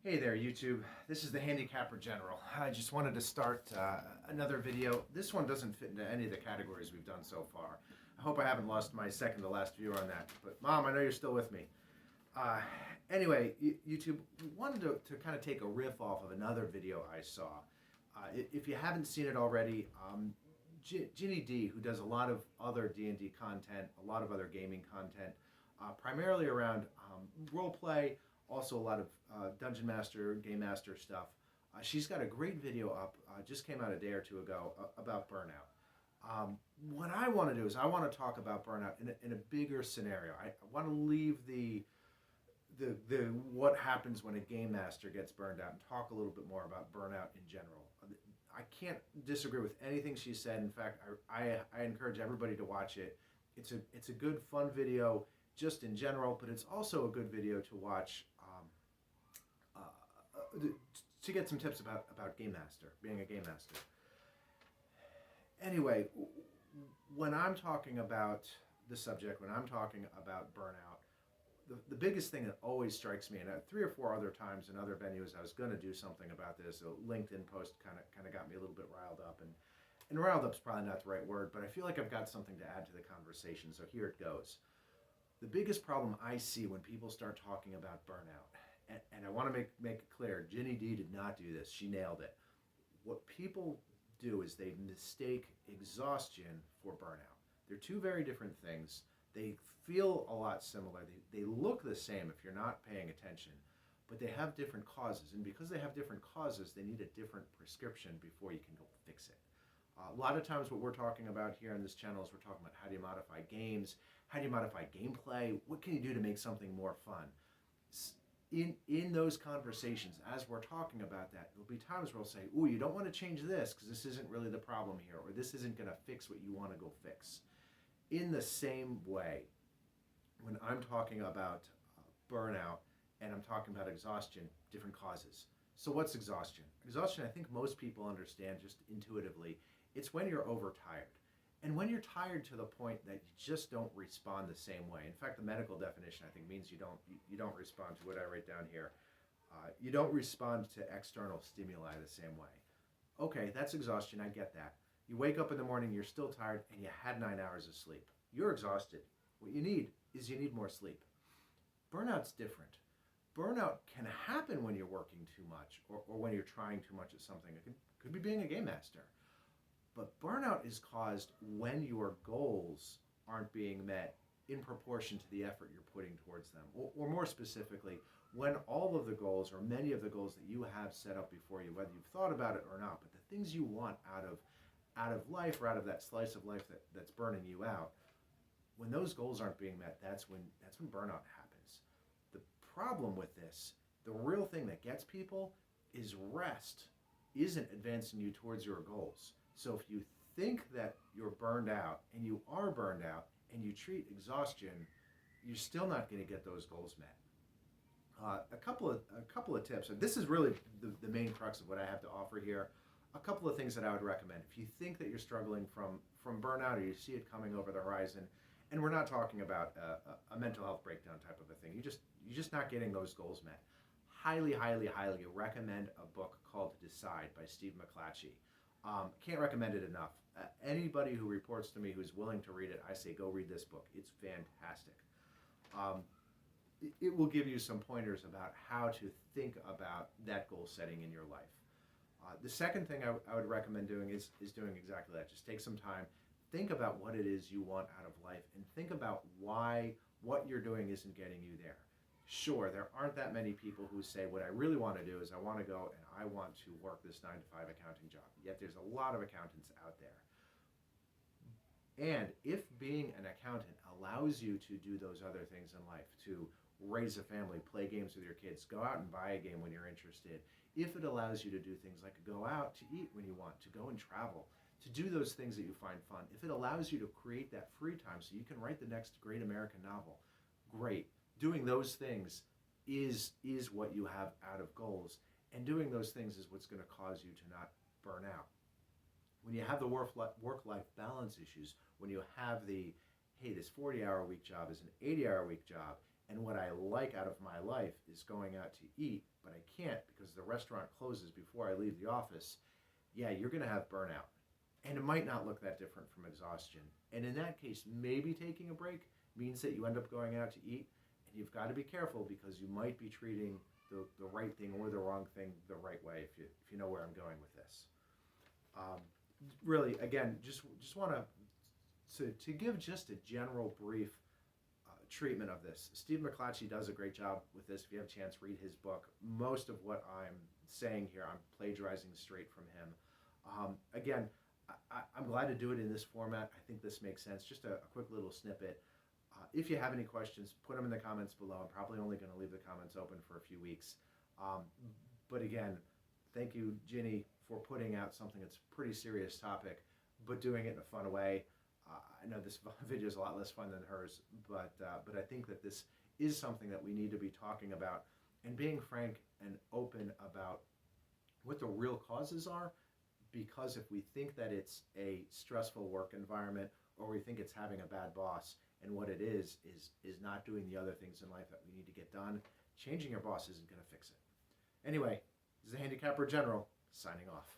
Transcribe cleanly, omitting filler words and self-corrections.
Hey there, YouTube. This is the Handicapper General. I just wanted to start another video. This one doesn't fit into any of the categories we've done so far. I hope I haven't lost my second to last viewer on that. But Mom, I know you're still with me. Anyway, YouTube, wanted to kind of take a riff off of another video I saw. If you haven't seen it already, Ginny D, who does a lot of other D&D content, a lot of other gaming content, primarily around role play, also a lot of Dungeon Master, Game Master stuff. She's got a great video up, just came out a day or two ago, about burnout. What I want to do is I want to talk about burnout in a bigger scenario. I want to leave the what happens when a game master gets burned out and talk a little bit more about burnout in general. I can't disagree with anything she said. In fact, I encourage everybody to watch it. It's a good, fun video just in general, but it's also a good video to watch to get some tips about game master, being a game master. Anyway, when I'm talking about the subject, when I'm talking about burnout, the biggest thing that always strikes me, and 3 or 4 other times in other venues I was going to do something about this, a LinkedIn post kind of got me a little bit riled up, and riled up's probably not the right word, but I feel like I've got something to add to the conversation, so here it goes. The biggest problem I see when people start talking about burnout, and I want to make it clear, Ginny D did not do this, she nailed it. What people do is they mistake exhaustion for burnout. They're two very different things. They feel a lot similar. They look the same if you're not paying attention, but they have different causes. And because they have different causes, they need a different prescription before you can go fix it. A lot of times what we're talking about here on this channel is we're talking about how do you modify games, how do you modify gameplay, what can you do to make something more fun. In those conversations, as we're talking about that, there'll be times where we'll say, ooh, you don't want to change this because this isn't really the problem here, or this isn't going to fix what you want to go fix. In the same way, when I'm talking about burnout and I'm talking about exhaustion, different causes. So what's exhaustion? Exhaustion, I think most people understand just intuitively, it's when you're overtired. And when you're tired to the point that you just don't respond the same way. In fact, the medical definition, I think, means you don't respond to what I write down here. You don't respond to external stimuli the same way. Okay, that's exhaustion, I get that. You wake up in the morning, you're still tired, and you had 9 hours of sleep. You're exhausted. What you need more sleep. Burnout's different. Burnout can happen when you're working too much or when you're trying too much at something. It could be being a game master. But burnout is caused when your goals aren't being met in proportion to the effort you're putting towards them. Or more specifically, when all of the goals or many of the goals that you have set up before you, whether you've thought about it or not, but the things you want out of life or out of that slice of life that's burning you out, when those goals aren't being met, that's when burnout happens. The problem with this, the real thing that gets people, is rest isn't advancing you towards your goals. So if you think that you're burned out, and you are burned out, and you treat exhaustion, you're still not going to get those goals met. A couple of tips, and this is really the main crux of what I have to offer here. A couple of things that I would recommend. If you think that you're struggling from burnout, or you see it coming over the horizon, and we're not talking about a mental health breakdown type of a thing, you're just not getting those goals met. Highly, highly, highly recommend a book called Decide by Steve McClatchy. Can't recommend it enough. Anybody who reports to me who's willing to read it, I say go read this book. It's fantastic. It will give you some pointers about how to think about that goal setting in your life. The second thing I would recommend doing is doing exactly that. Just take some time, think about what it is you want out of life, and think about why what you're doing isn't getting you there. Sure, there aren't that many people who say, what I really want to do is I want to go and I want to work this 9-to-5 accounting job. Yet there's a lot of accountants out there. And if being an accountant allows you to do those other things in life, to raise a family, play games with your kids, go out and buy a game when you're interested, if it allows you to do things like go out to eat when you want, to go and travel, to do those things that you find fun, if it allows you to create that free time so you can write the next great American novel, great. Doing those things is what you have out of goals, and doing those things is what's going to cause you to not burn out. When you have the work-life balance issues, when you have the, hey, this 40-hour week job is an 80-hour week job, And what I like out of my life is going out to eat, but I can't because the restaurant closes before I leave the office. Yeah, you're going to have burnout. And it might not look that different from exhaustion. And in that case, maybe taking a break means that you end up going out to eat. And you've got to be careful because you might be treating the right thing or the wrong thing the right way, if you know where I'm going with this. Um, Really, again, just want to give just a general brief treatment of this. Steve McClatchy does a great job with this. If you have a chance, read his book. Most of what I'm saying here, I'm plagiarizing straight from him. Again, I'm glad to do it in this format. I think this makes sense. Just a quick little snippet. If you have any questions, put them in the comments below. I'm probably only going to leave the comments open for a few weeks. But again, thank you, Ginny, for putting out something that's a pretty serious topic, but doing it in a fun way. I know this video is a lot less fun than hers, but I think that this is something that we need to be talking about and being frank and open about what the real causes are. Because if we think that it's a stressful work environment, or we think it's having a bad boss, and what it is not doing the other things in life that we need to get done, changing your boss isn't going to fix it. Anyway, this is the Handicapper General signing off.